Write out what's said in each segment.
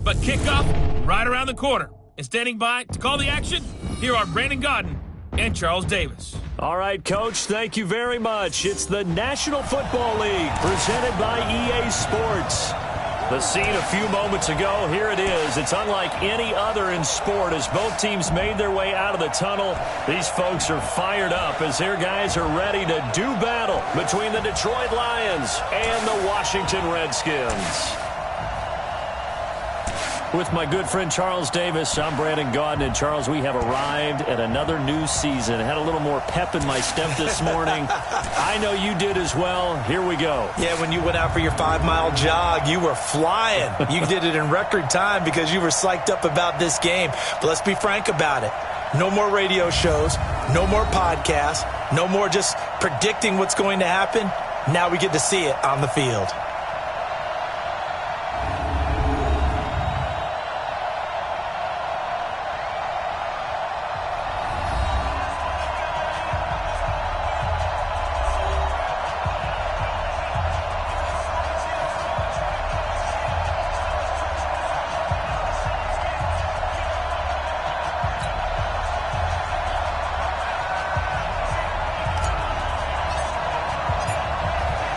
But kickoff right around the corner. And standing by to call the action, here are Brandon Gaudin and Charles Davis. All right, Coach, thank you very much. It's the National Football League presented by EA Sports. The scene a few moments ago, here it is. It's unlike any other in sport as both teams made their way out of the tunnel. These folks are fired up as their guys are ready to do battle between the Detroit Lions and the Washington Redskins. With my good friend Charles Davis, I'm Brandon Gaudin. And Charles, we have arrived at another new season. Had a little more pep in my step this morning. I know you did as well. Here we go. Yeah, when you went out for your 5-mile jog, you were flying. You did it in record time because you were psyched up about this game. But let's be frank about it. No more radio shows, no more podcasts, no more just predicting what's going to happen. Now we get to see it on the field.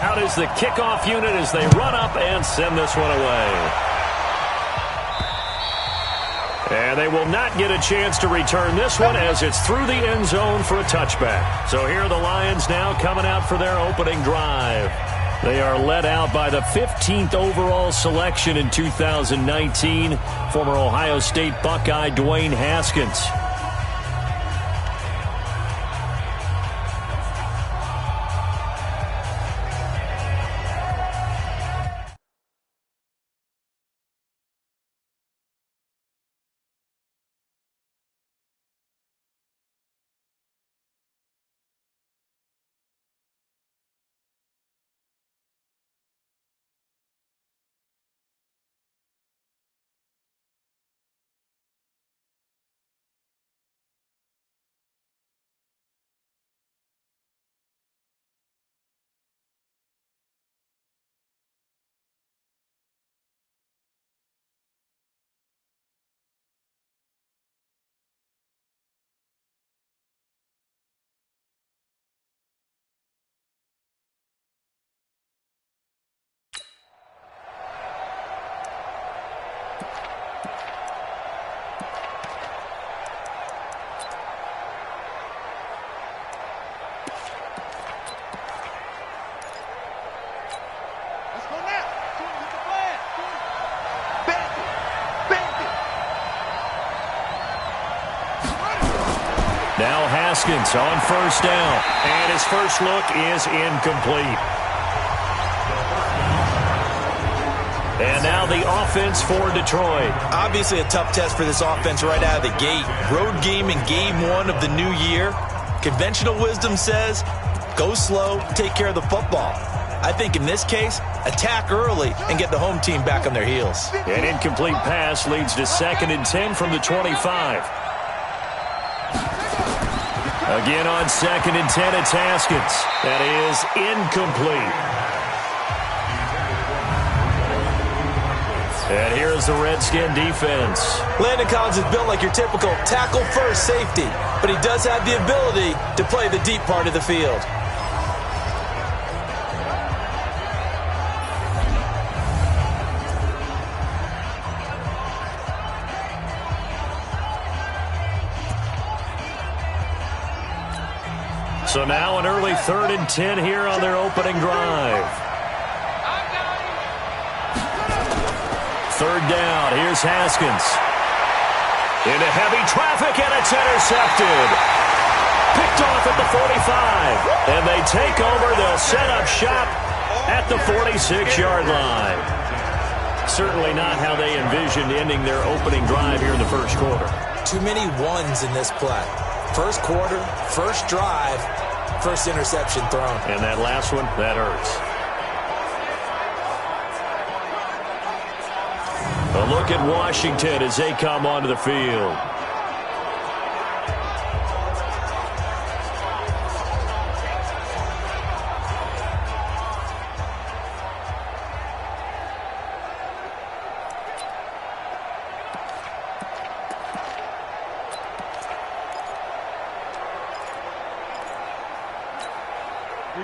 Out is the kickoff unit as they run up and send this one away. And they will not get a chance to return this one as it's through the end zone for a touchback. So here are the Lions now coming out for their opening drive. They are led out by the 15th overall selection in 2019, former Ohio State Buckeye Dwayne Haskins. Now Haskins on first down, and his first look is incomplete. And now the offense for Detroit. Obviously a tough test for this offense right out of the gate. Road game in game one of the new year. Conventional wisdom says, go slow, take care of the football. I think in this case, attack early and get the home team back on their heels. An incomplete pass leads to 2nd and 10 from the 25. Again on 2nd and 10, it's Haskins. That is incomplete. And here's the Redskin defense. Landon Collins is built like your typical tackle-first safety, but he does have the ability to play the deep part of the field. So now an early 3rd and 10 here on their opening drive. 3rd down. Here's Haskins. Into heavy traffic, and it's intercepted. Picked off at the 45. And they take over. They'll set up shop at the 46-yard line. Certainly not how they envisioned ending their opening drive here in the first quarter. Too many ones in this play. First quarter, first drive, first interception thrown. And that last one, that hurts. A look at Washington as they come onto the field.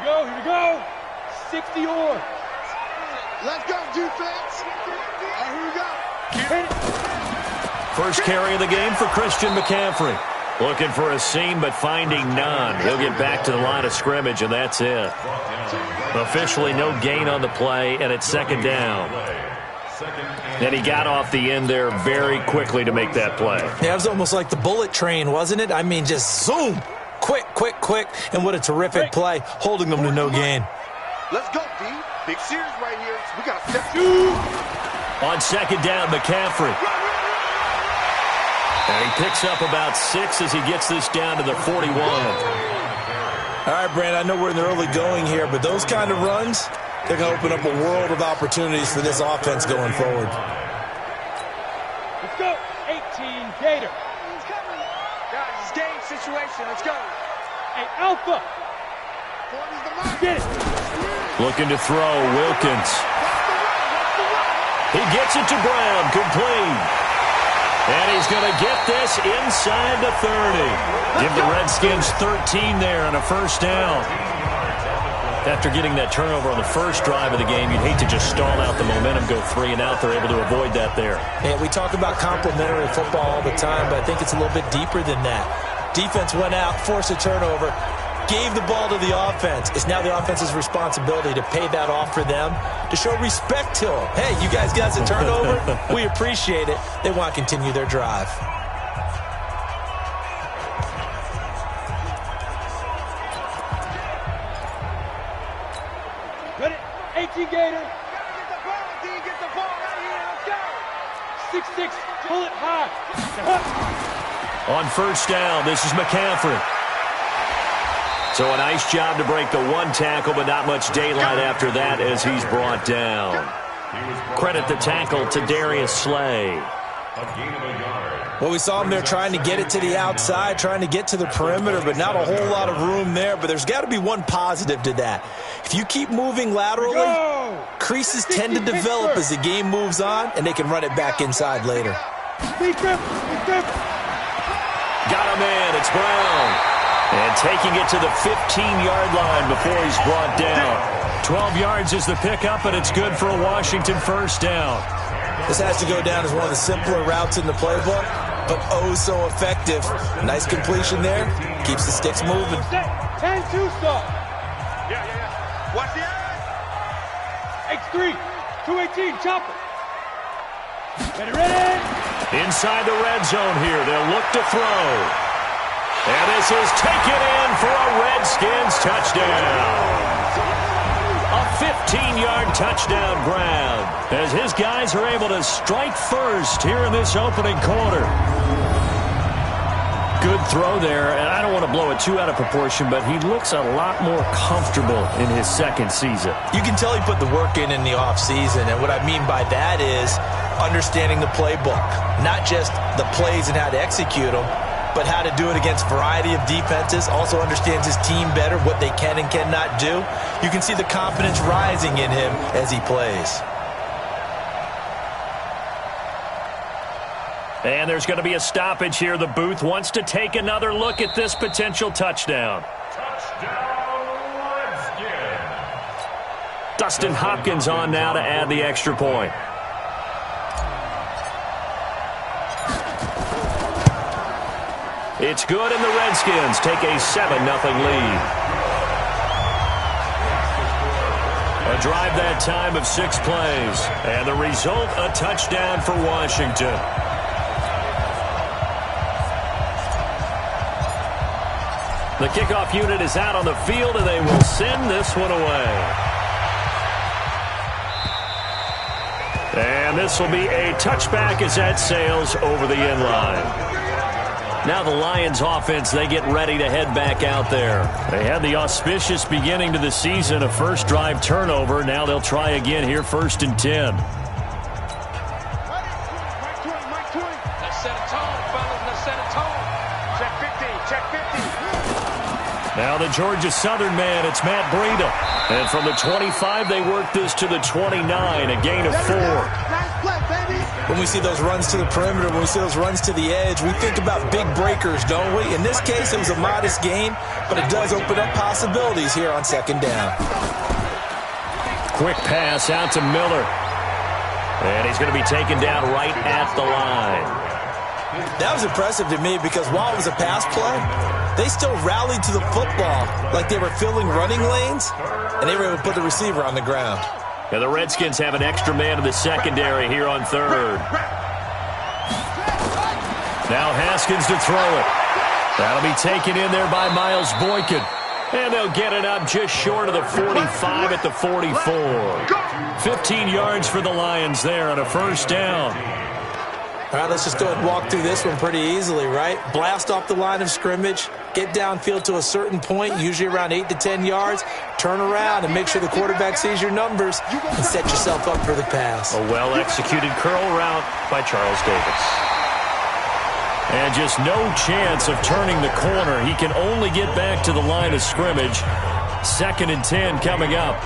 go, here we go. 60 or. Let's go, defense. Here we go. Hit it. First carry of the game for Christian McCaffrey. Looking for a seam, but finding none. He'll get back to the line of scrimmage, and that's it. Officially no gain on the play, and it's second down. And he got off the end there very quickly to make that play. Yeah, it was almost like the bullet train, wasn't it? I mean, just zoom. Quick, quick, quick. And what a terrific play, holding them to no gain. Let's go, D. Big series right here. We got to step 2. On second down, McCaffrey. And he picks up about 6 as he gets this down to the 41. All right, Brandon, I know we're in the early going here, but those kind of runs, they're going to open up a world of opportunities for this offense going forward. Let's go. 18, Gator. He's coming. Guys, it's game situation. Let's go. Hey, Alpha. Get it. Looking to throw, Wilkins. He gets it to Brown, complete. And he's going to get this inside the 30. Give the Redskins 13 there on a first down. After getting that turnover on the first drive of the game, you'd hate to just stall out the momentum, go 3 and out. They're able to avoid that there. Yeah, we talk about complementary football all the time, but I think it's a little bit deeper than that. Defense went out, forced a turnover, gave the ball to the offense. It's now the offense's responsibility to pay that off for them, to show respect to them. Hey, you guys got a turnover? We appreciate it. They want to continue their drive. Ready? 18, Gator. Get the ball, D. Get the ball right here. Let's go. 6-6. Pull it high. On first down, this is McCaffrey. So a nice job to break the 1 tackle, but not much daylight after that as he's brought down. Credit the tackle to Darius Slay. Well, we saw him there trying to get it to the outside, trying to get to the perimeter, but not a whole lot of room there. But there's got to be one positive to that. If you keep moving laterally, creases tend to develop as the game moves on, and they can run it back inside later. Got him in. It's Brown. And taking it to the 15-yard line before he's brought down. 12 yards is the pickup, and it's good for a Washington first down. This has to go down as one of the simpler routes in the playbook, but oh so effective. Nice completion there. Keeps the sticks moving. 10-2 stop. Yeah. Watch the X3. 218. Chopper. Ready. Inside the red zone here. They'll look to throw. And this is taken in for a Redskins touchdown. A 15-yard touchdown grab as his guys are able to strike first here in this opening quarter. Good throw there, and I don't want to blow it too out of proportion, but he looks a lot more comfortable in his second season. You can tell he put the work in the offseason, and what I mean by that is understanding the playbook, not just the plays and how to execute them, but how to do it against a variety of defenses. Also understands his team better, what they can and cannot do. You can see the confidence rising in him as he plays. And there's going to be a stoppage here. The booth wants to take another look at this potential touchdown. Touchdown, Redskins. Dustin Hopkins on now to add the extra point. It's good, and the Redskins take a 7-0 lead. A drive that time of 6 plays. And the result, a touchdown for Washington. The kickoff unit is out on the field, and they will send this one away. And this will be a touchback as that sails over the end line. Now the Lions offense, they get ready to head back out there. They had the auspicious beginning to the season, a first drive turnover. Now they'll try again here, 1st and 10. Let's set a tone, fellas. Let's set a tone. Check 50. Now the Georgia Southern man, it's Matt Breida. And from the 25, they work this to the 29, a gain of 4. Nice play, baby. when we see those runs to the perimeter, when we see those runs to the edge, we think about big breakers, don't we? In this case, it was a modest gain, but it does open up possibilities here on second down. Quick pass out to Miller. And he's going to be taken down right at the line. That was impressive to me because while it was a pass play, they still rallied to the football like they were filling running lanes, and they were able to put the receiver on the ground. And the Redskins have an extra man in the secondary here on third. Now Haskins to throw it. That'll be taken in there by Miles Boykin. And they'll get it up just short of the 45 at the 44. 15 yards for the Lions there on a first down. All right, let's just go ahead and walk through this one pretty easily, right? Blast off the line of scrimmage, get downfield to a certain point, usually around 8 to 10 yards, turn around and make sure the quarterback sees your numbers and set yourself up for the pass. A well-executed curl route by Charles Davis. And just no chance of turning the corner. He can only get back to the line of scrimmage. 2nd and 10 coming up.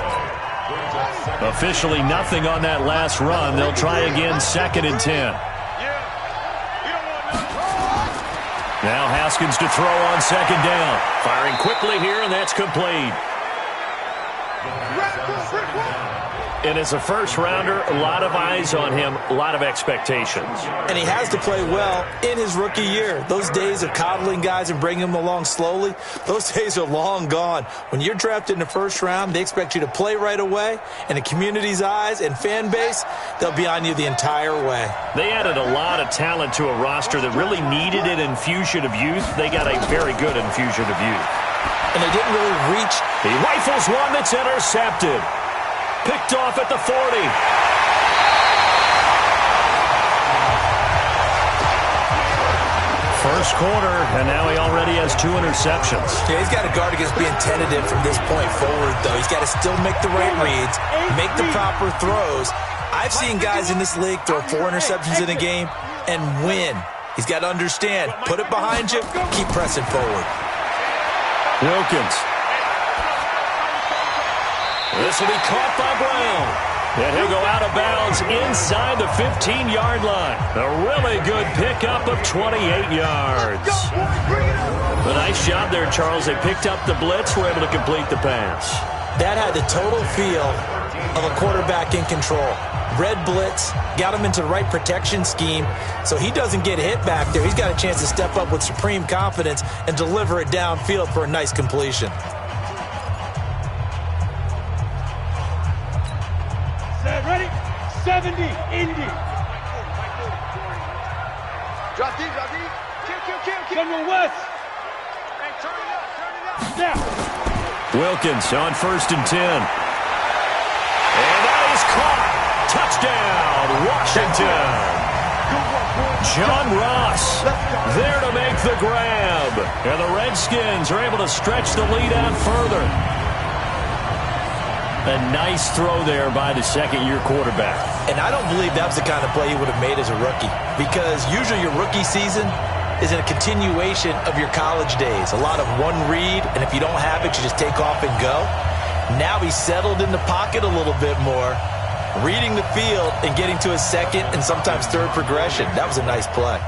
Officially nothing on that last run. They'll try again 2nd and 10. Now Haskins to throw on 2nd down. Firing quickly here, and that's complete. And as a first-rounder, a lot of eyes on him, a lot of expectations. And he has to play well in his rookie year. Those days of coddling guys and bringing them along slowly, those days are long gone. When you're drafted in the first round, they expect you to play right away. And the community's eyes and fan base, they'll be on you the entire way. They added a lot of talent to a roster that really needed an infusion of youth. They got a very good infusion of youth. And they didn't really reach. He rifles one that's intercepted. Picked off at the 40. First quarter, and now he already has 2 interceptions. Yeah, he's got to guard against being tentative from this point forward, though. He's got to still make the right reads, make the proper throws. I've seen guys in this league throw 4 interceptions in a game and win. He's got to understand, put it behind you, keep pressing forward. Wilkins. This will be caught by Brown. And he'll go out of bounds inside the 15-yard line. A really good pickup of 28 yards. A nice job there, Charles. They picked up the blitz, were able to complete the pass. That had the total feel of a quarterback in control. Red blitz, got him into the right protection scheme, so he doesn't get hit back there. He's got a chance to step up with supreme confidence and deliver it downfield for a nice completion. Ready? 70, Indy. Drop deep, drop deep. Kill. General West. Hey, turn it up. Snap. Wilkins on 1st and 10. And that is caught. Touchdown, Washington. John Ross there to make the grab. And the Redskins are able to stretch the lead out further. A nice throw there by the 2nd-year quarterback. And I don't believe that was the kind of play he would have made as a rookie, because usually your rookie season is a continuation of your college days. A lot of one read, and if you don't have it, you just take off and go. Now he's settled in the pocket a little bit more, reading the field and getting to his 2nd and sometimes 3rd progression. That was a nice play.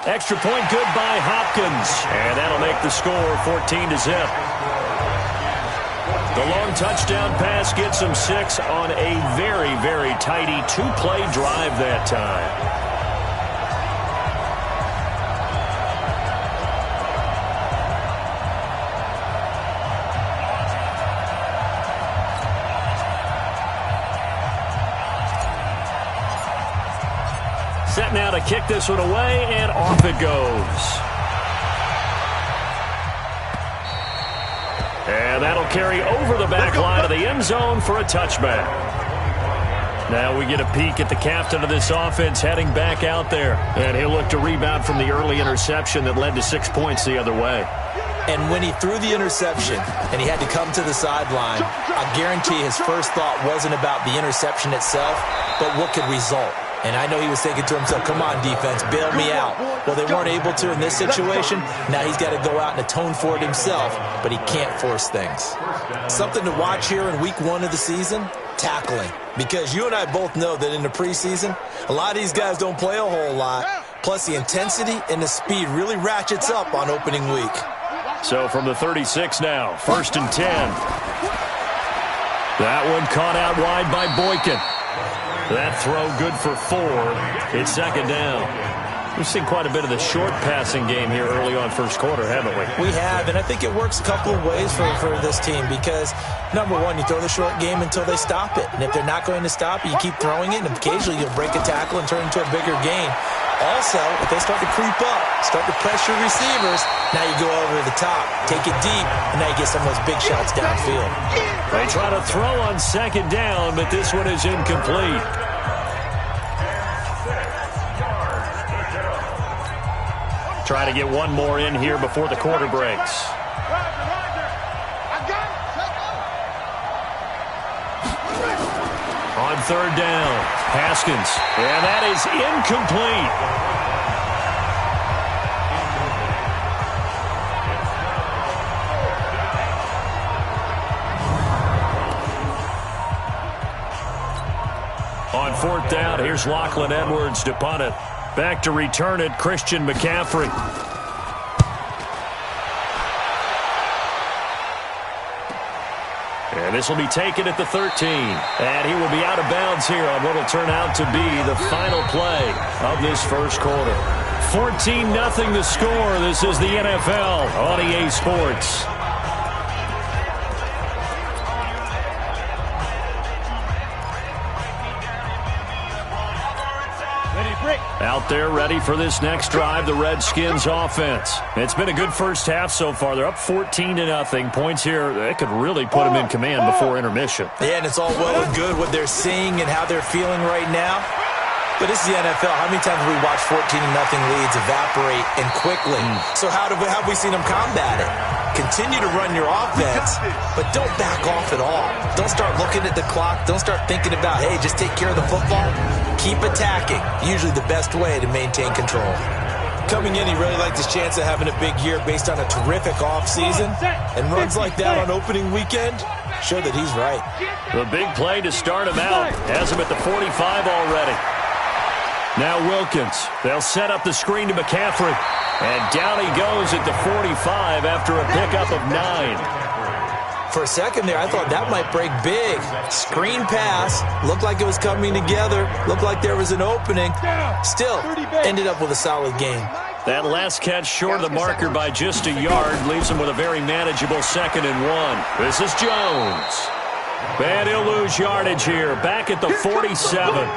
Extra point good by Hopkins. And that'll make the score 14-0. The long touchdown pass gets him 6 on a very, very tidy 2-play drive that time. Set now to kick this one away, and off it goes. And that'll carry over the back line of the end zone for a touchback. Now we get a peek at the captain of this offense heading back out there. And he'll look to rebound from the early interception that led to 6 points the other way. And when he threw the interception and he had to come to the sideline, I guarantee his first thought wasn't about the interception itself, but what could result. And I know he was thinking to himself, come on, defense, bail me out. Well, they weren't able to in this situation. Now he's got to go out and atone for it himself, but he can't force things. Something to watch here in week 1 of the season, tackling. Because you and I both know that in the preseason, a lot of these guys don't play a whole lot. Plus, the intensity and the speed really ratchets up on opening week. So from the 36 now, 1st and 10. That one caught out wide by Boykin. That throw good for 4. It's 2nd down. We've seen quite a bit of the short passing game here early on first quarter, haven't we? We have, and I think it works a couple of ways for this team because, number one, you throw the short game until they stop it. And if they're not going to stop it, you keep throwing it, and occasionally you'll break a tackle and turn it into a bigger gain. Also, if they start to creep up, start to pressure receivers, now you go over the top, take it deep, and now you get some of those big shots downfield. They try to throw on 2nd down, but this one is incomplete. Try to get one more in here before the quarter breaks. On 3rd down, Haskins, and that is incomplete. On 4th down, here's Lachlan Edwards to punt it. Back to return it, Christian McCaffrey. And this will be taken at the 13. And he will be out of bounds here on what will turn out to be the final play of this first quarter. 14-0 the score. This is the NFL on EA Sports. Out there ready for this next drive, the Redskins offense. It's been a good first half so far. They're up 14-0. Points here, they could really put them in command before intermission. Yeah, and it's all well and good what they're seeing and how they're feeling right now. But this is the NFL. How many times have we watched 14-0 leads evaporate and quickly? So how have we seen them combat it? Continue to run your offense, but don't back off at all. Don't start looking at the clock. Don't start thinking about, hey, just take care of the football. Keep attacking. Usually the best way to maintain control. Coming in, he really liked his chance of having a big year based on a terrific offseason. And runs like that on opening weekend show that he's right. The big play to start him out. Has him at the 45 already. Now Wilkins. They'll set up the screen to McCaffrey. And down he goes at the 45 after a pickup of 9. For a second there, I thought that might break big. Screen pass. Looked like it was coming together. Looked like there was an opening. Still, ended up with a solid game. That last catch short of the marker by just a yard leaves him with a very manageable 2nd and 1. This is Jones. And he'll lose yardage here. Back at the 47.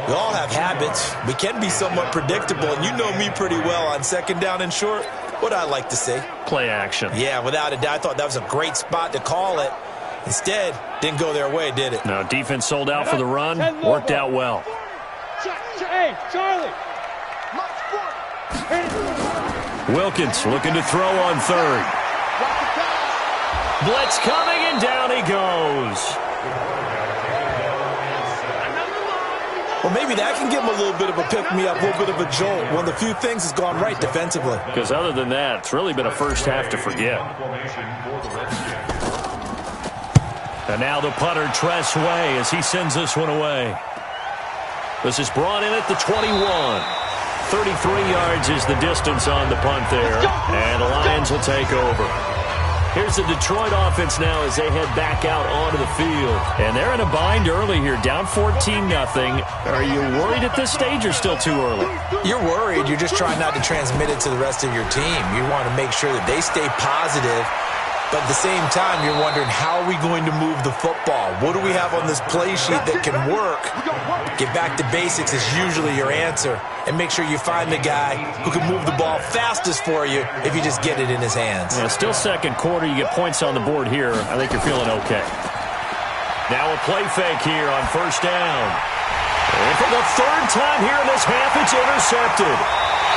We all have habits. We can be somewhat predictable, and you know me pretty well on 2nd down and short. What I like to say. Play action. Yeah, without a doubt. I thought that was a great spot to call it. Instead, didn't go their way, did it? No, defense sold out for the run. Worked out well. Hey, Charlie. Wilkins looking to throw on 3rd. Blitz coming, and down he goes. Well, maybe that can give him a little bit of a pick-me-up, a little bit of a jolt. One of the few things that's gone right defensively. Because other than that, it's really been a first half to forget. And now the punter, Tress Way, as he sends this one away. This is brought in at the 21. 33 yards is the distance on the punt there. And the Lions will take over. Here's the Detroit offense now as they head back out onto the field. And they're in a bind early here, down 14-0. Are you worried at this stage or still too early? You're worried. You're just trying not to transmit it to the rest of your team. You want to make sure that they stay positive. But at the same time, you're wondering, how are we going to move the football? What do we have on this play sheet that can work? Get back to basics is usually your answer. And make sure you find the guy who can move the ball fastest for you if you just get it in his hands. Yeah, still 2nd quarter. You get points on the board here. I think you're feeling okay. Now a play fake here on 1st down. And for the 3rd time here in this half, it's intercepted.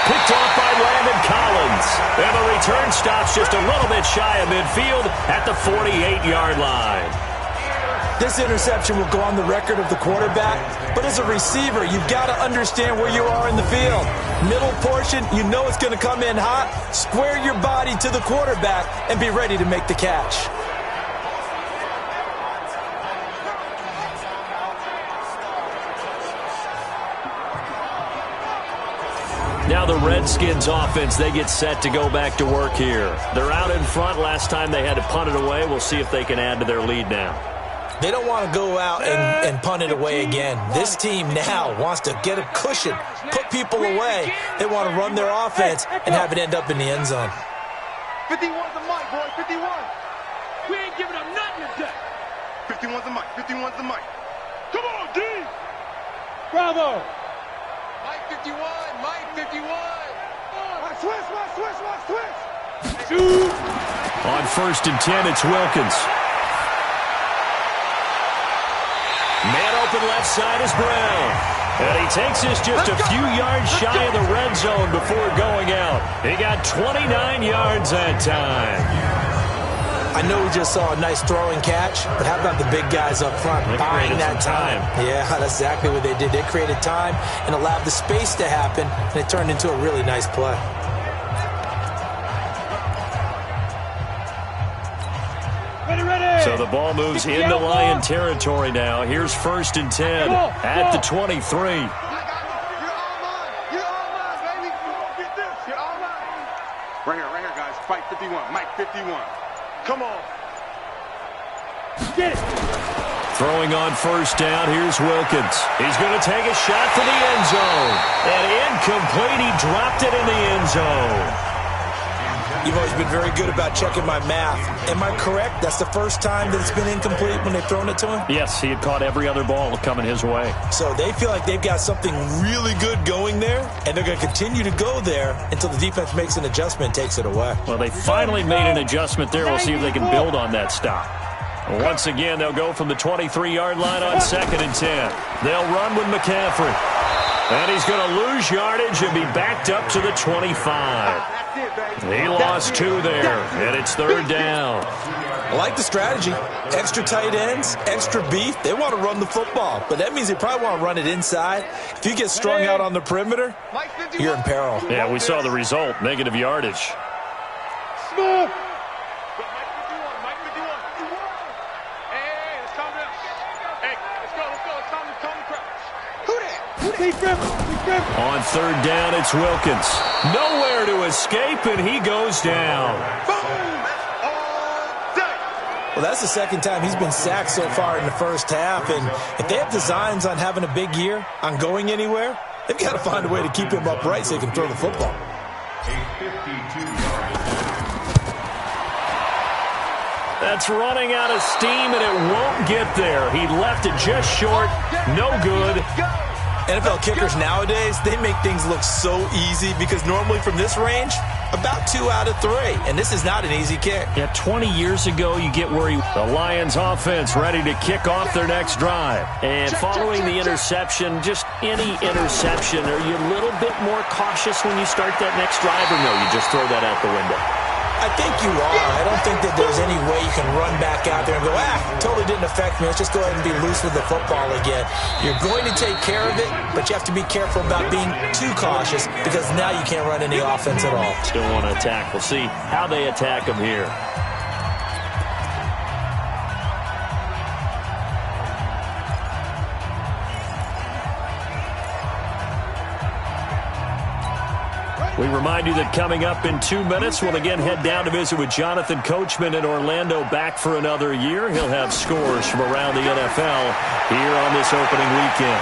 Picked off by Landon Collins. And the return stops just a little bit shy of midfield at the 48-yard line. This interception will go on the record of the quarterback, but as a receiver, you've got to understand where you are in the field. Middle portion, you know it's going to come in hot. Square your body to the quarterback and be ready to make the catch. Now the Redskins offense, they get set to go back to work here. They're out in front. Last time they had to punt it away. We'll see if they can add to their lead now. They don't want to go out and punt it away again. This team now wants to get a cushion, put people away. They want to run their offense and have it end up in the end zone. 51's the mic, boy, 51. We ain't giving up nothing today. 51's the mic, 51's the mic. Come on, D. Bravo. Mike 51, Mike 51. Watch switch. On 1st and 10, it's Wilkins. Man open left side is Brown. And he takes us just a few yards shy of the red zone before going out. He got 29 yards that time. I know we just saw a nice throwing catch, but how about the big guys up front buying that time? Yeah, that's exactly what they did. They created time and allowed the space to happen, and it turned into a really nice play. So the ball moves into Lion territory now. Here's 1st and 10 at the 23. You're all mine, baby. Get this. You're all mine. Right here, guys. Fight 51. Mike 51. Come on. Get it. Throwing on 1st down, here's Wilkins. He's going to take a shot for the end zone. And incomplete, he dropped it in the end zone. You've always been very good about checking my math. Am I correct? That's the first time that it's been incomplete when they've thrown it to him? Yes, he had caught every other ball coming his way. So they feel like they've got something really good going there, and they're going to continue to go there until the defense makes an adjustment and takes it away. Well, they finally made an adjustment there. We'll see if they can build on that stop. Once again, they'll go from the 23-yard line on 2nd and 10. They'll run with McCaffrey. And he's going to lose yardage and be backed up to the 25. He lost 2 there, and it's 3rd down. I like the strategy. Extra tight ends, extra beef. They want to run the football, but that means they probably want to run it inside. If you get strung out on the perimeter, you're in peril. Yeah, we saw the result, negative yardage. Smooth. Mike 51. Hey, let's calm down. Hey, let's go. It's time to crouch. Who that? On 3rd down, it's Wilkins. Nowhere to escape, and he goes down. Well, that's the second time he's been sacked so far in the first half, and if they have designs on having a big year, on going anywhere, they've got to find a way to keep him upright so he can throw the football. That's running out of steam, and it won't get there. He left it just short. No good. NFL kickers nowadays, they make things look so easy because normally from this range, about 2 out of 3. And this is not an easy kick. Yeah, 20 years ago, you get where the Lions offense ready to kick off their next drive. And following the interception, just any interception, are you a little bit more cautious when you start that next drive, or no, you just throw that out the window? I think you are. I don't think that there's any way you can run back out there and go, totally didn't affect me. Let's just go ahead and be loose with the football again. You're going to take care of it, but you have to be careful about being too cautious because now you can't run any offense at all. Still want to attack. We'll see how they attack him here. We remind you that coming up in 2 minutes, we'll again head down to visit with Jonathan Coachman in Orlando, back for another year. He'll have scores from around the NFL here on this opening weekend.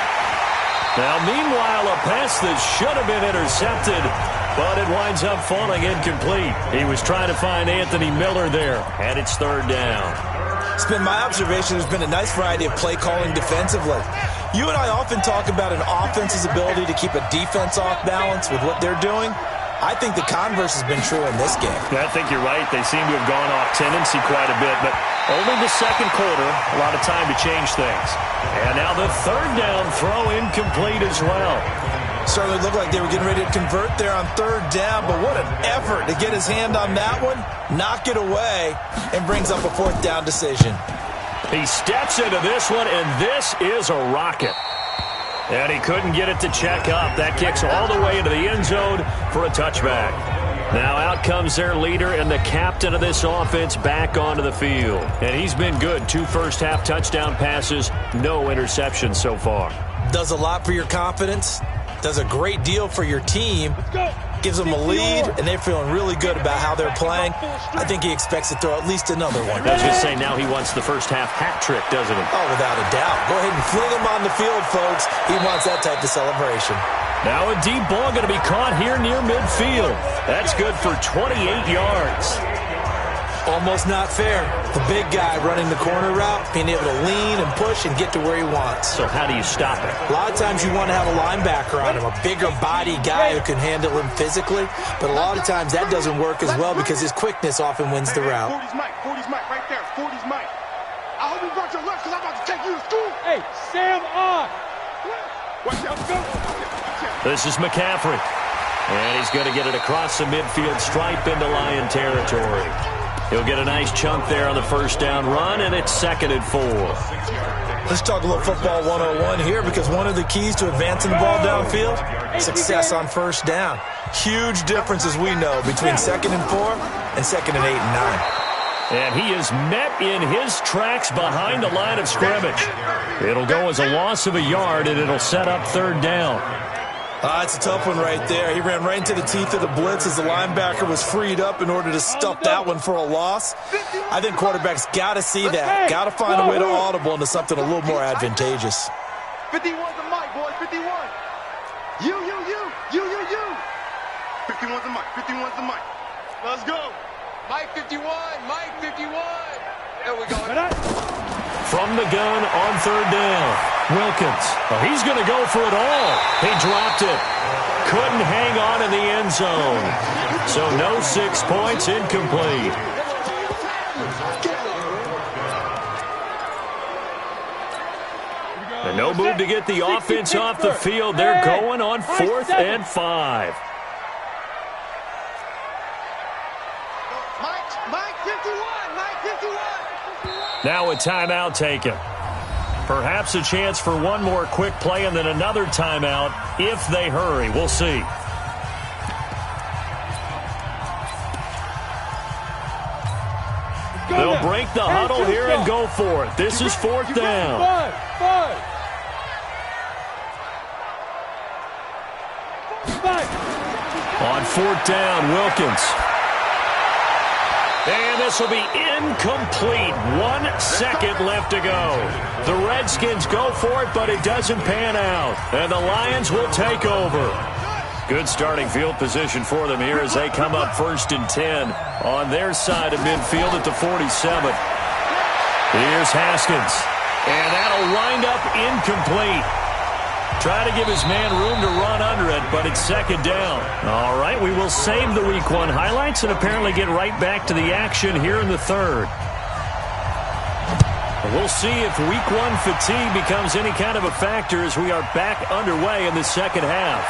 Now, meanwhile, a pass that should have been intercepted, but it winds up falling incomplete. He was trying to find Anthony Miller there, and it's 3rd down. It's been my observation there's been a nice variety of play calling defensively. You and I often talk about an offense's ability to keep a defense off balance with what they're doing. I think the converse has been true in this game. I think you're right. They seem to have gone off tendency quite a bit, but only the second quarter, a lot of time to change things. And now the 3rd down throw incomplete as well. Certainly looked like they were getting ready to convert there on 3rd down, but what an effort to get his hand on that one, knock it away, and brings up a 4th down decision. He steps into this one, and this is a rocket. And he couldn't get it to check up. That kicks all the way into the end zone for a touchback. Now out comes their leader and the captain of this offense back onto the field. And he's been good. 2 first-half touchdown passes, no interceptions so far. Does a lot for your confidence. Does a great deal for your team. Gives them a lead, and they're feeling really good about how they're playing. I think he expects to throw at least another one. I was just saying, now he wants the first-half hat trick, doesn't he? Oh, without a doubt. Go ahead and fling him on the field, folks. He wants that type of celebration. Now a deep ball going to be caught here near midfield. That's good for 28 yards. Almost not fair. The big guy running the corner route, being able to lean and push and get to where he wants. So how do you stop it? A lot of times you want to have a linebacker on him, a bigger body guy who can handle him physically. But a lot of times that doesn't work as well because his quickness often wins the route. 40's Mike, right there. 40's Mike. I hope you brought your left because I'm about to take you to school. Hey, Sam on. Watch out, go. This is McCaffrey. And he's going to get it across the midfield stripe into Lion territory. He'll get a nice chunk there on the first down run, and it's 2nd and 4. Let's talk a little football 101 here because one of the keys to advancing the ball downfield, success on first down. Huge difference, as we know, between 2nd and 4 and 2nd and 8 and 9. And he is met in his tracks behind the line of scrimmage. It'll go as a loss of a yard, and it'll set up 3rd down. It's a tough one right there. He ran right into the teeth of the blitz as the linebacker was freed up in order to stuff that one for a loss. I think quarterbacks got to see that. Got to find a way to audible into something a little more advantageous. 51's the mic, boys. 51. You. 51's the mic. 51's the mic. Let's go. Mike 51. Mike 51. There we go. From the gun on 3rd down, Wilkins. Oh, he's going to go for it all. He dropped it. Couldn't hang on in the end zone. So no 6 points, incomplete. And no move to get the offense off the field. They're going on 4th and 5. Mike 51. Mike 51. Now a timeout taken. Perhaps a chance for one more quick play and then another timeout if they hurry. We'll see. They'll break the huddle here and go for it. This is 4th down. On 4th down, Wilkins. And this will be incomplete. 1 second left to go. The Redskins go for it, but it doesn't pan out. And the Lions will take over. Good starting field position for them here as they come up 1st and 10 on their side of midfield at the 47. Here's Haskins. And that'll wind up incomplete. Try to give his man room to run under it, but it's 2nd down. All right, we will save the Week 1 highlights and apparently get right back to the action here in the 3rd. We'll see if Week 1 fatigue becomes any kind of a factor as we are back underway in the 2nd half.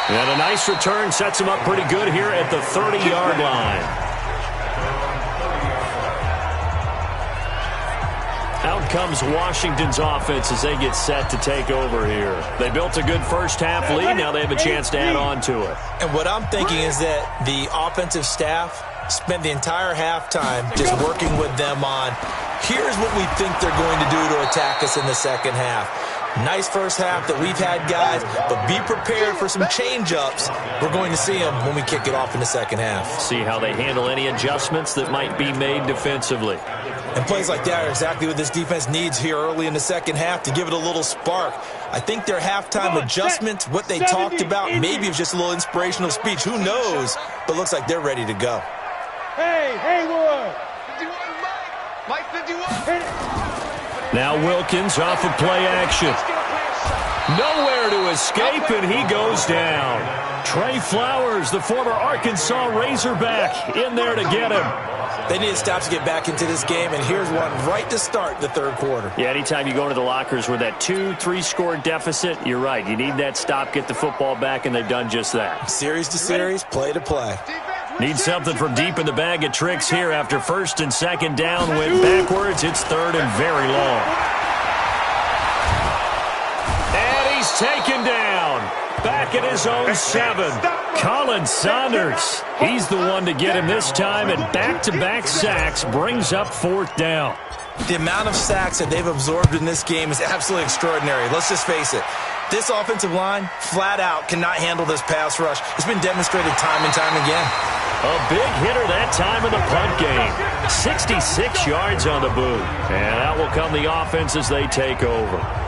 And a nice return sets him up pretty good here at the 30-yard line. Out comes Washington's offense as they get set to take over here. They built a good first-half lead. Now they have a chance to add on to it. And what I'm thinking is that the offensive staff spent the entire halftime just working with them on, here's what we think they're going to do to attack us in the 2nd half. Nice first half that we've had, guys, but be prepared for some change-ups. We're going to see them when we kick it off in the 2nd half. See how they handle any adjustments that might be made defensively. And plays like that are exactly what this defense needs here early in the 2nd half to give it a little spark. I think their halftime adjustments, what they talked about, maybe it was just a little inspirational speech. Who knows? But looks like they're ready to go. Hey, Haywood! 51 Mike 51. Now Wilkins off of play action. Nowhere to escape, and he goes down. Trey Flowers, the former Arkansas Razorback, in there to get him. They need to stop to get back into this game, and here's one right to start the 3rd quarter. Yeah, anytime you go into the lockers with that 2-3 score deficit, you're right. You need that stop, get the football back, and they've done just that. Series to series, play to play. Defense, Need something from deep in the bag of tricks here after first and second down went backwards. It's third and very long. And he's taken down. Back at his own 7. Colin Saunders. He's the one to get him this time, and back-to-back sacks brings up fourth down. The amount of sacks that they've absorbed in this game is absolutely extraordinary. Let's just face it. This offensive line, flat out, cannot handle this pass rush. It's been demonstrated time and time again. A big hitter that time in the punt game. 66 yards on the boot. And out will come the offense as they take over.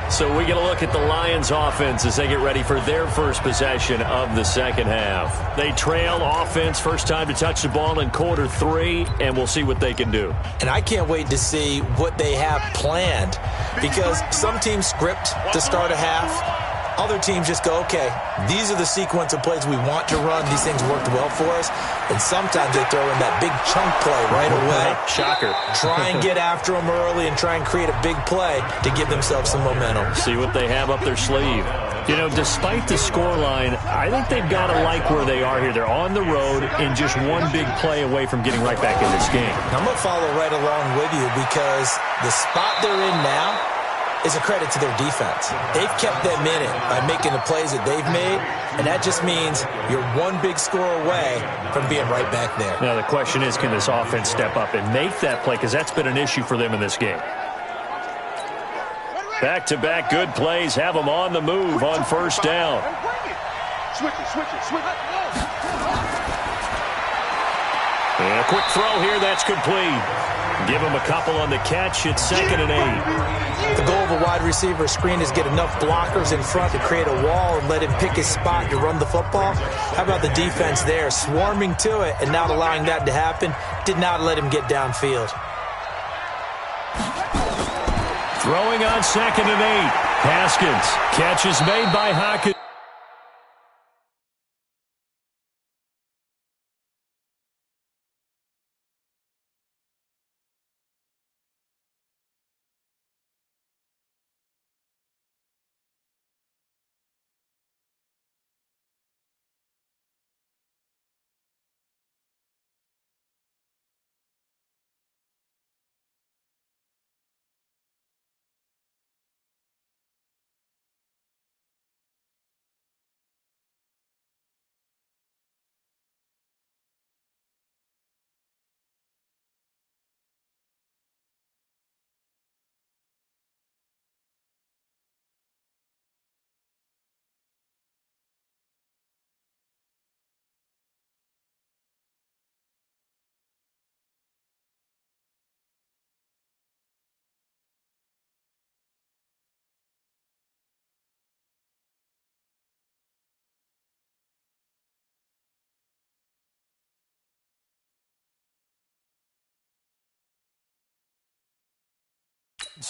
So we get a look at the Lions offense as they get ready for their first possession of the second half. They trail offense, first time to touch the ball in quarter 3, and we'll see what they can do. And I can't wait to see what they have planned, because some teams script to start a half. Other teams just go, okay, these are the sequence of plays we want to run. These things worked well for us. And sometimes they throw in that big chunk play right away. Shocker. Try and get after them early and try and create a big play to give themselves some momentum. See what they have up their sleeve. You know, despite the scoreline, I think they've got to like where they are here. They're on the road and just one big play away from getting right back in this game. I'm going to follow right along with you, because the spot they're in now is a credit to their defense. They've kept them in it by making the plays that they've made, and that just means you're one big score away from being right back there. Now the question is, can this offense step up and make that play, because that's been an issue for them in this game. Back-to-back good plays have them on the move on first down. Switch it. And a quick throw here, that's complete. Give him a couple on the catch. It's 2nd and 8. The goal of a wide receiver screen is get enough blockers in front to create a wall and let him pick his spot to run the football. How about the defense there, swarming to it and not allowing that to happen? Did not let him get downfield. Throwing on 2nd and 8. Haskins. Catch is made by Hawkins.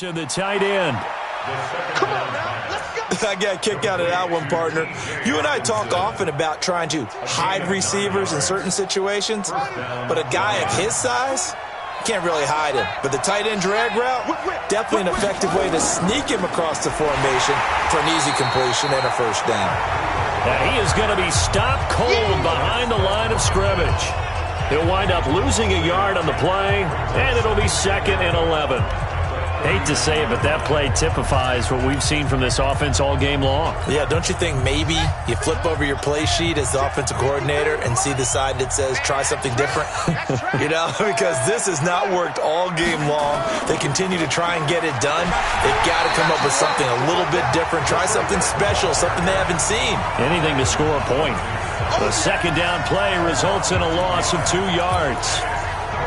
To the tight end. Come on now, let's go. I got a kick out of that one, partner. You and I talk often about trying to hide receivers in certain situations, but a guy of his size, can't really hide him. But the tight end drag route, definitely an effective way to sneak him across the formation for an easy completion and a first down. Now he is going to be stopped cold behind the line of scrimmage. He'll wind up losing a yard on the play, and it'll be 2nd and 11. Hate to say it, but that play typifies what we've seen from this offense all game long. Yeah, don't you think maybe you flip over your play sheet as the offensive coordinator and see the side that says try something different? You know, because this has not worked all game long. They continue to try and get it done. They've got to come up with something a little bit different. Try something special, something they haven't seen. Anything to score a point. The second down play results in a loss of 2 yards.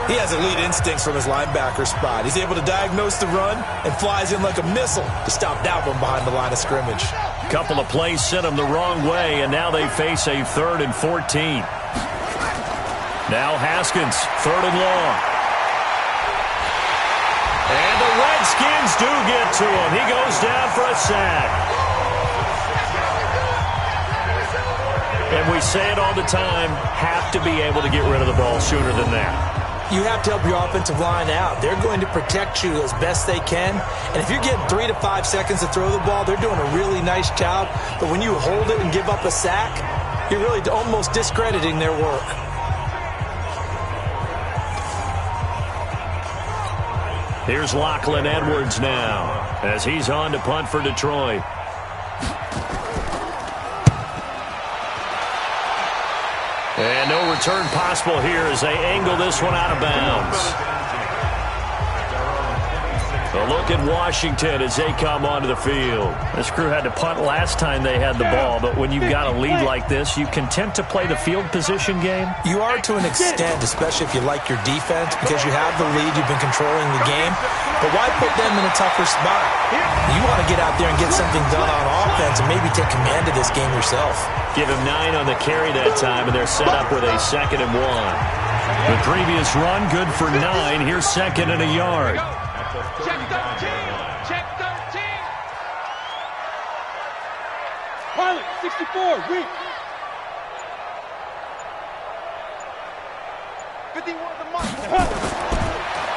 He has elite instincts from his linebacker spot. He's able to diagnose the run and flies in like a missile to stop that one behind the line of scrimmage. Couple of plays sent him the wrong way, and now they face a 3rd and 14. Now Haskins, 3rd and long. And the Redskins do get to him. He goes down for a sack. And we say it all the time, have to be able to get rid of the ball sooner than that. You have to help your offensive line out. They're going to protect you as best they can. And if you're getting 3 to 5 seconds to throw the ball, they're doing a really nice job. But when you hold it and give up a sack, you're really almost discrediting their work. Here's Lachlan Edwards now as he's on to punt for Detroit. And no return possible here as they angle this one out of bounds. A look at Washington as they come onto the field. This crew had to punt last time they had the ball, but when you've got a lead like this, you content to play the field position game? You are to an extent, especially if you like your defense, because you have the lead, you've been controlling the game. But why put them in a tougher spot? You want to get out there and get something done on offense and maybe take command of this game yourself. Give him 9 on the carry that time, and they're set up with a 2nd and 1. The previous run, good for 9. Here's 2nd and a yard. Check 13. Check 13. Pilot, 64, weak. 51 the month.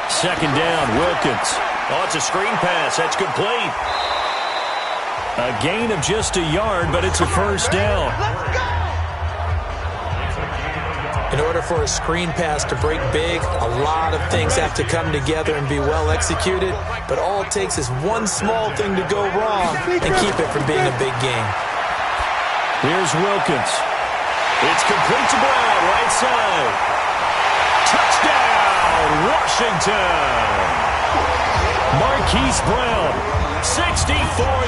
2nd down, Wilkins. Oh, it's a screen pass. That's complete. A gain of just a yard, but it's a first down. Let's go. In order for a screen pass to break big, a lot of things have to come together and be well executed, but all it takes is one small thing to go wrong and keep it from being a big game. Here's Wilkins. It's complete to Brown, right side. Touchdown, Washington. Marquise Brown, 64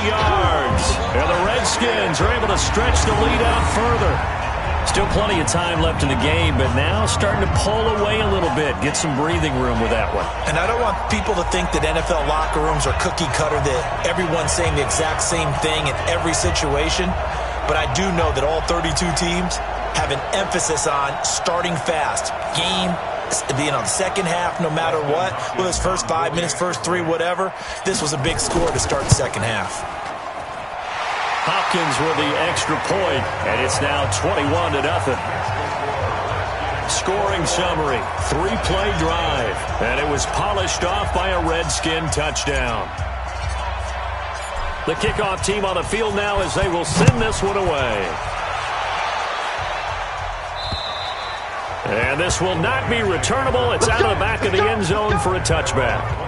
yards. And the Redskins are able to stretch the lead out further. Still plenty of time left in the game, but now starting to pull away a little bit. Get some breathing room with that one. And I don't want people to think that NFL locker rooms are cookie cutter, that everyone's saying the exact same thing in every situation. But I do know that all 32 teams have an emphasis on starting fast. Game, the second half, no matter what. Whether it's first 5 minutes, first 3, whatever. This was a big score to start the second half. Hopkins with the extra point, and it's now 21-0. Scoring summary, 3-play drive, and it was polished off by a Redskin touchdown. The kickoff team on the field now as they will send this one away. And this will not be returnable. It's out of the back of the end zone for a touchback.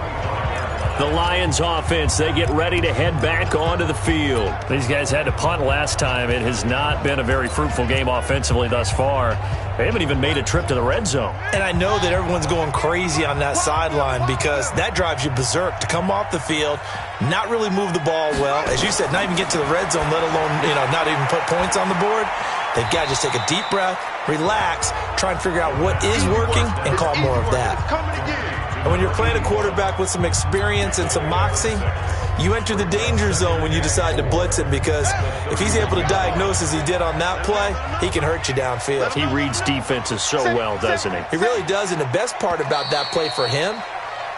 The Lions offense, they get ready to head back onto the field. These guys had to punt last time. It has not been a very fruitful game offensively thus far. They haven't even made a trip to the red zone. And I know that everyone's going crazy on that sideline because that drives you berserk to come off the field, not really move the ball well. As you said, not even get to the red zone, let alone, not even put points on the board. They've got to just take a deep breath, relax, try and figure out what is working, and call more of that. And when you're playing a quarterback with some experience and some moxie, you enter the danger zone when you decide to blitz him, because if he's able to diagnose as he did on that play, he can hurt you downfield. He reads defenses so well, doesn't he? He really does, and the best part about that play for him,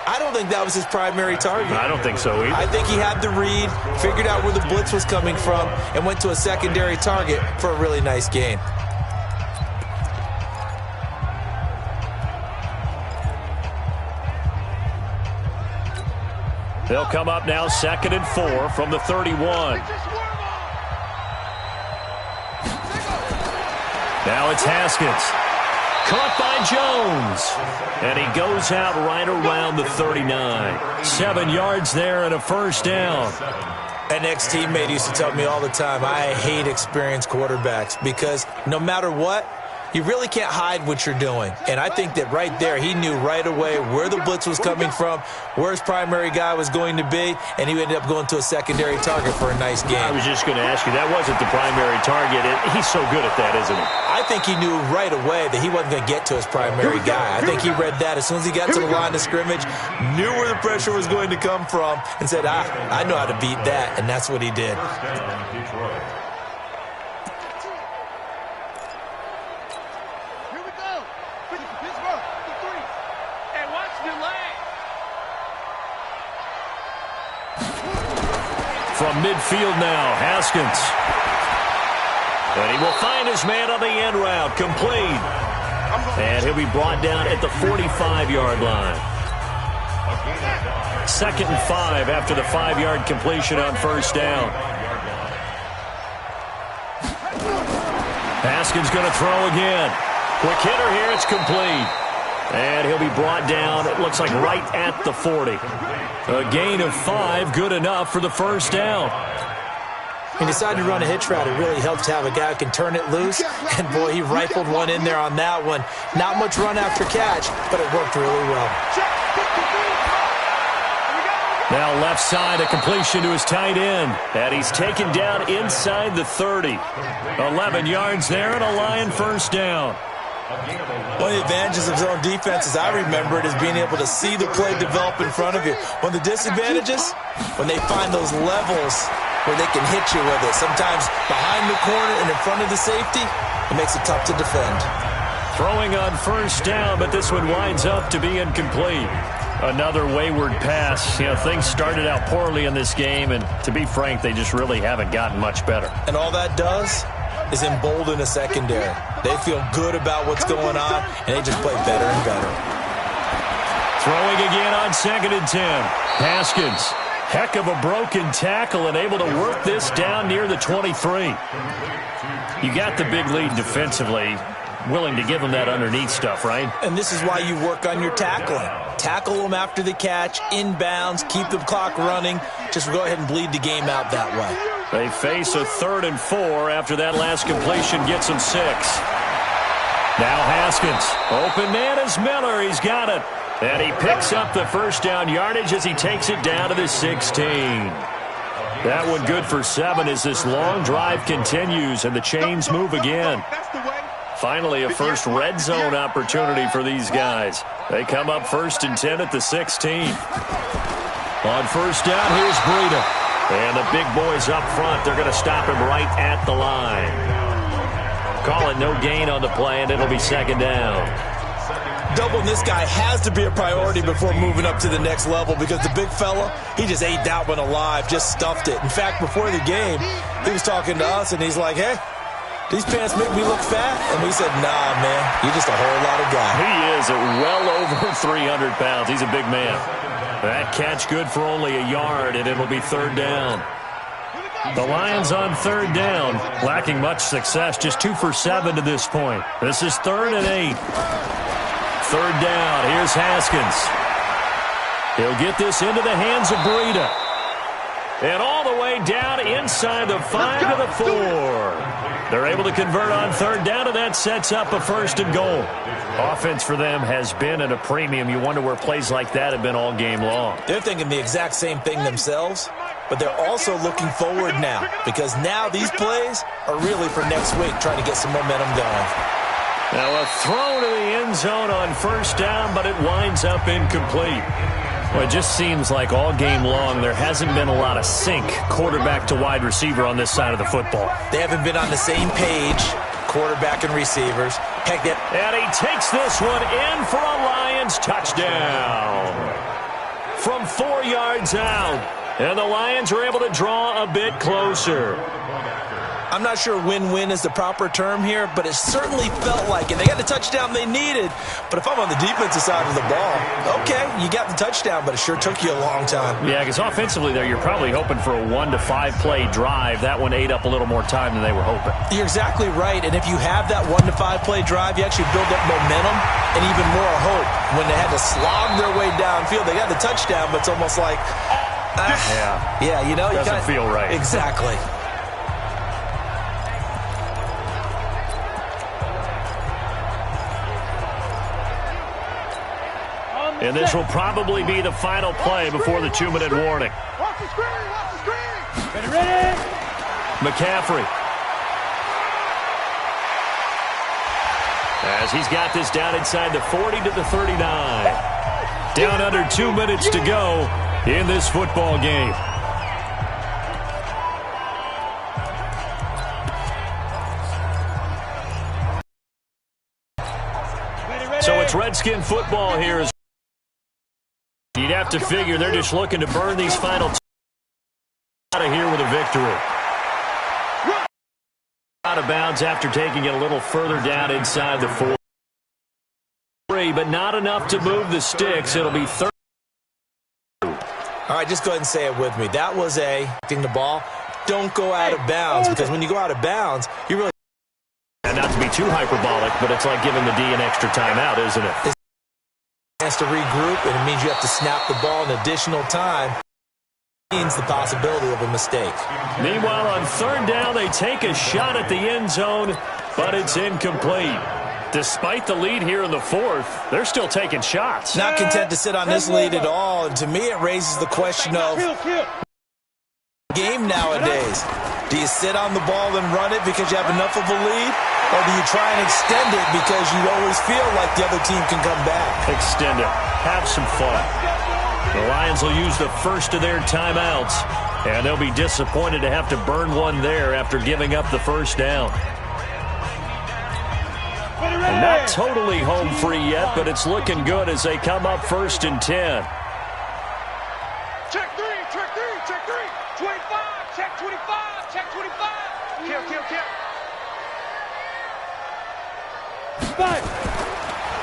I don't think that was his primary target. I don't think so either. I think he had the read, figured out where the blitz was coming from, and went to a secondary target for a really nice gain. They'll come up now 2nd and 4 from the 31. Now it's Haskins. Caught by Jones. And he goes out right around the 39. 7 yards there and a first down. An ex-teammate used to tell me all the time, I hate experienced quarterbacks because no matter what, you really can't hide what you're doing. And I think that right there, he knew right away where the blitz was coming from, where his primary guy was going to be, and he ended up going to a secondary target for a nice game. I was just going to ask you, that wasn't the primary target. He's so good at that, isn't he? I think he knew right away that he wasn't going to get to his primary guy. I think he read that as soon as he got to the line of scrimmage, knew where the pressure was going to come from, and said, I know how to beat that, and that's what he did. From midfield now, Haskins. And he will find his man on the end route, complete. And he'll be brought down at the 45-yard line. 2nd and 5 after the 5-yard completion on first down. Haskins going to throw again. Quick hitter here, it's complete. And he'll be brought down, it looks like right at the 40. A gain of 5, good enough for the first down. He decided to run a hitch route. It really helps to have a guy who can turn it loose. And, boy, he rifled one in there on that one. Not much run after catch, but it worked really well. Now left side, a completion to his tight end. And he's taken down inside the 30. 11 yards there and a Lion first down. One of the advantages of zone defense, as I remember it, is being able to see the play develop in front of you. One of the disadvantages, when they find those levels where they can hit you with it. Sometimes behind the corner and in front of the safety, it makes it tough to defend. Throwing on first down, but this one winds up to be incomplete. Another wayward pass. You know, things started out poorly in this game, and to be frank, they just really haven't gotten much better. And all that does is embolden a secondary. They feel good about what's going on, and they just play better and better. Throwing again on 2nd and 10. Haskins. Heck of a broken tackle and able to work this down near the 23. You got the big lead defensively. Willing to give them that underneath stuff, right? And this is why you work on your tackling. Tackle them after the catch, inbounds, keep the clock running. Just go ahead and bleed the game out that way. They face a 3rd and 4 after that last completion gets them 6. Now Haskins. Open man is Miller. He's got it. And he picks up the first down yardage as he takes it down to the 16. That one good for 7 as this long drive continues and the chains move again. Finally, a first red zone opportunity for these guys. They come up 1st and 10 at the 16. On first down, here's Breida. And the big boys up front, they're going to stop him right at the line. Call it no gain on the play, and it'll be 2nd down. Doubling this guy has to be a priority before moving up to the next level because the big fella, he just ate that one alive, just stuffed it. In fact, before the game, he was talking to us, and he's like, hey, these pants make me look fat. And we said, nah, man, you're just a whole lot of guy. He is at well over 300 pounds. He's a big man. That catch good for only a yard, and it'll be 3rd down. The Lions on 3rd down, lacking much success, just 2 for 7 to this point. This is 3rd and 8. 3rd down, here's Haskins. He'll get this into the hands of Breida. And all the way down inside the 5 to the 4. They're able to convert on 3rd down, and that sets up a 1st and goal. Offense for them has been at a premium. You wonder where plays like that have been all game long. They're thinking the exact same thing themselves, but they're also looking forward now because now these plays are really for next week, trying to get some momentum going. Now a throw to the end zone on 1st down, but it winds up incomplete. Well, it just seems like all game long there hasn't been a lot of sync quarterback to wide receiver on this side of the football. They haven't been on the same page, quarterback and receivers. Heck, and he takes this one in for a Lions touchdown. From 4 yards out, and the Lions are able to draw a bit closer. I'm not sure win-win is the proper term here, but it certainly felt like it. They got the touchdown they needed, but if I'm on the defensive side of the ball, okay, you got the touchdown, but it sure took you a long time. Yeah, because offensively there, you're probably hoping for a 1 to 5 play drive. That one ate up a little more time than they were hoping. You're exactly right, and if you have that 1 to 5 play drive, you actually build up momentum and even more hope. When they had to slog their way downfield, they got the touchdown, but it's almost like, yeah, you know, doesn't feel right. Exactly. And this will probably be the final play before the 2-minute warning. Watch the screen, watch the screen. Ready. McCaffrey. As he's got this down inside the 40 to the 39. Down under 2 minutes to go in this football game. So it's Redskin football here. You'd have to figure they're just looking to burn these final two out of here with a victory. Out of bounds after taking it a little further down inside the 4. But not enough to move the sticks. It'll be 30. All right, just go ahead and say it with me. That was the ball. Don't go out of bounds, because when you go out of bounds, you really... And not to be too hyperbolic, but it's like giving the D an extra timeout, isn't it? chance to regroup, and it means you have to snap the ball an additional time. Means the possibility of a mistake. Meanwhile, on third down, they take a shot at the end zone, but it's incomplete. Despite the lead here in the fourth, they're still taking shots. Not content to sit on this lead at all, and to me it raises the question of game nowadays. Do you sit on the ball and run it because you have enough of a lead, or do you try and extend it because you always feel like the other team can come back? Extend it. Have some fun. The Lions will use the first of their timeouts, and they'll be disappointed to have to burn one there after giving up the first down. And not totally home free yet, but it's looking good as they come up 1st and 10. Check three, check three, check three. 25, check 25, check 25. Kill, kill, kill.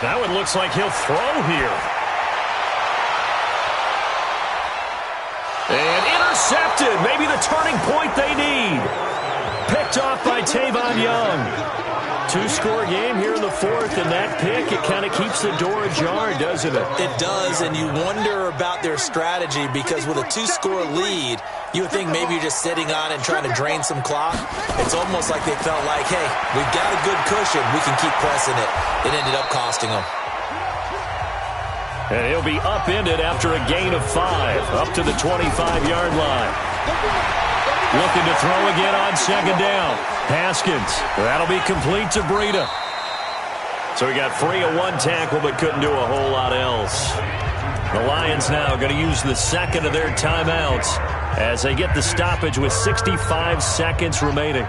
That one looks like he'll throw here. And intercepted. Maybe the turning point they need. Picked off by Tavon Young. Two-score game here in the fourth, and that pick, it kind of keeps the door ajar, doesn't it? It does, and you wonder about their strategy because with a two-score lead, you would think maybe you're just sitting on it and trying to drain some clock. It's almost like they felt like, hey, we've got a good cushion. We can keep pressing it. It ended up costing them. And he'll be upended after a gain of 5, up to the 25-yard line. Looking to throw again on second down. Haskins. That'll be complete to Breida. So he got free of one tackle but couldn't do a whole lot else. The Lions now going to use the second of their timeouts as they get the stoppage with 65 seconds remaining.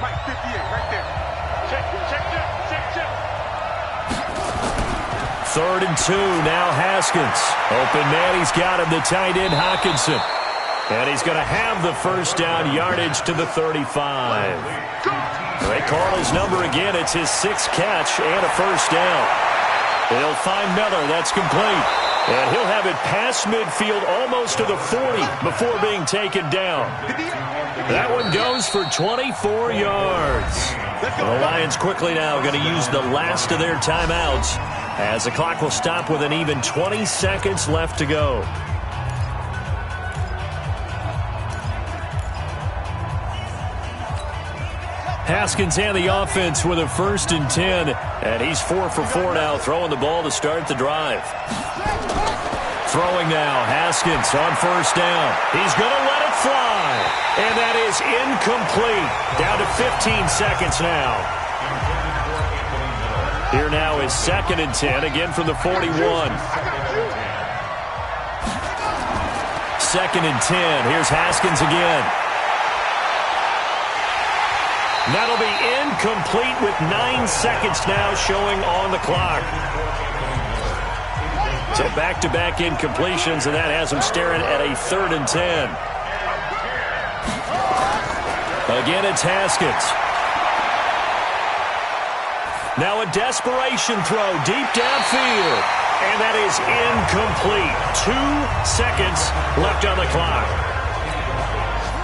Mike 58, right there. Check. 3rd and 2, now Haskins. Open man, he's got him, the tight end Hockenson. And he's going to have the first down, yardage to the 35. They call his number again. It's his 6th catch and a first down. They'll find Miller. That's complete. And he'll have it past midfield almost to the 40 before being taken down. That one goes for 24 yards. The Lions quickly now going to use the last of their timeouts as the clock will stop with an even 20 seconds left to go. Haskins and the offense with a 1st and 10. And he's 4 for 4 now, throwing the ball to start the drive. Throwing now, Haskins on 1st down. He's going to let it fly. And that is incomplete. Down to 15 seconds now. Here now is 2nd and 10, again from the 41. 2nd and 10. Here's Haskins again. That'll be incomplete with 9 seconds now showing on the clock. So back-to-back incompletions, and that has them staring at a 3rd and 10. Again, it's Haskins. Now a desperation throw deep downfield. And that is incomplete. 2 seconds left on the clock.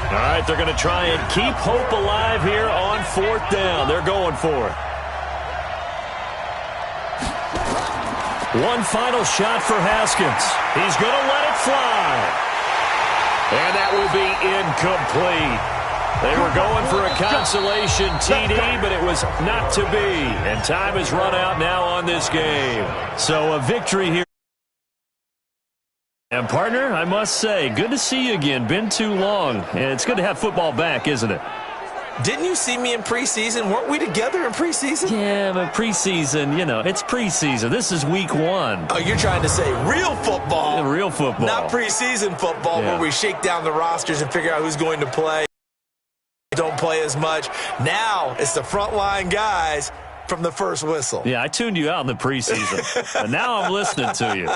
All right, they're going to try and keep hope alive here on 4th down. They're going for it. One final shot for Haskins. He's going to let it fly. And that will be incomplete. They were going for a consolation TD, but it was not to be. And time has run out now on this game. So a victory here. And partner, I must say, good to see you again. Been too long. And it's good to have football back, isn't it? Didn't you see me in preseason? Weren't we together in preseason? Yeah, but preseason, you know, it's preseason. This is week 1. Oh, you're trying to say real football. Yeah, real football. Not preseason football where we shake down the rosters and figure out who's going to play. Don't play as much. Now it's the frontline guys from the first whistle. Yeah, I tuned you out in the preseason. And now I'm listening to you.